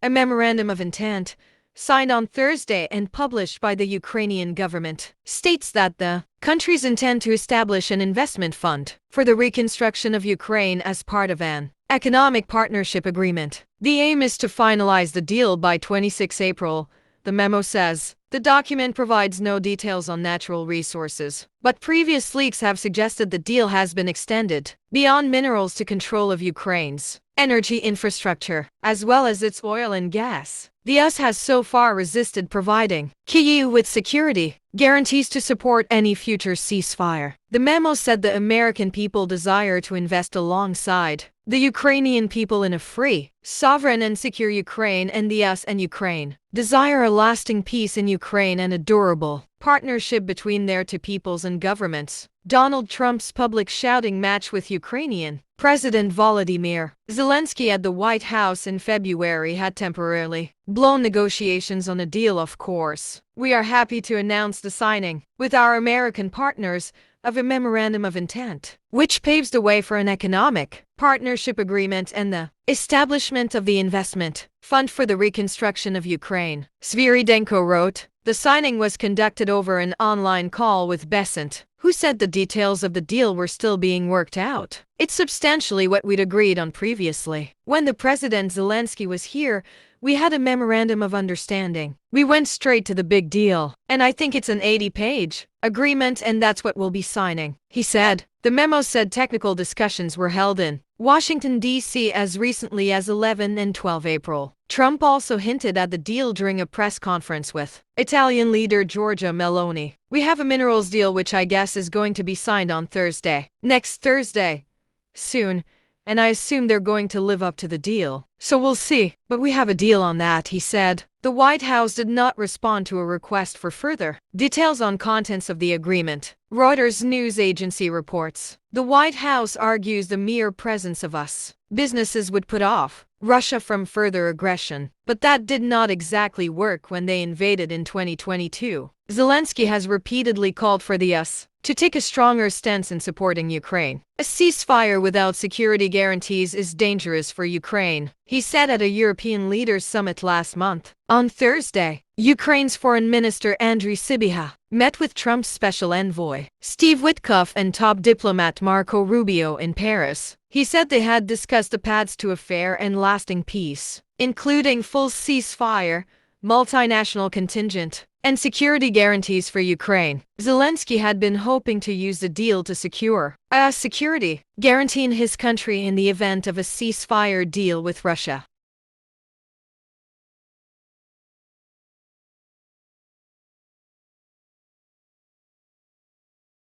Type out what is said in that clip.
A memorandum of intent, signed on Thursday and published by the Ukrainian government, states that the countries intend to establish an investment fund for the reconstruction of Ukraine as part of an economic partnership agreement. The aim is to finalize the deal by 26 April, the memo says. The document provides no details on natural resources, but previous leaks have suggested the deal has been extended beyond minerals to control of Ukraine's energy infrastructure, as well as its oil and gas. The US has so far resisted providing Kyiv with security guarantees to support any future ceasefire. The memo said the American people desire to invest alongside the Ukrainian people in a free, sovereign and secure Ukraine, and the US and Ukraine desire a lasting peace in Ukraine and a durable partnership between their two peoples and governments. Donald Trump's public shouting match with Ukrainian President Volodymyr Zelensky at the White House in February had temporarily blown negotiations on a deal. Of course, we are happy to announce the signing, with our American partners, of a memorandum of intent, which paves the way for an economic partnership agreement and the establishment of the investment fund for the reconstruction of Ukraine. Sviridenko wrote. The signing was conducted over an online call with Besant, who said the details of the deal were still being worked out. It's substantially what we'd agreed on previously. When the President Zelensky was here, we had a memorandum of understanding. We went straight to the big deal, and I think it's an 80-page agreement, and that's what we'll be signing, he said. The memo said technical discussions were held in Washington, D.C. as recently as 11 and 12 April. Trump also hinted at the deal during a press conference with Italian leader Giorgia Meloni. We have a minerals deal which I guess is going to be signed on Thursday. Next Thursday. Soon. And I assume they're going to live up to the deal. So we'll see. But we have a deal on that, he said. The White House did not respond to a request for further details on contents of the agreement. Reuters news agency reports. The White House argues the mere presence of US businesses would put off Russia from further aggression, but that did not exactly work when they invaded in 2022. Zelensky has repeatedly called for the US to take a stronger stance in supporting Ukraine. A ceasefire without security guarantees is dangerous for Ukraine, he said at a European leaders summit last month. On Thursday, Ukraine's Foreign Minister Andriy Sybiha met with Trump's special envoy, Steve Witkoff, and top diplomat Marco Rubio in Paris. He said they had discussed the paths to a fair and lasting peace, including full ceasefire, multinational contingent, and security guarantees for Ukraine. Zelensky had been hoping to use the deal to secure a security guarantee in his country in the event of a ceasefire deal with Russia.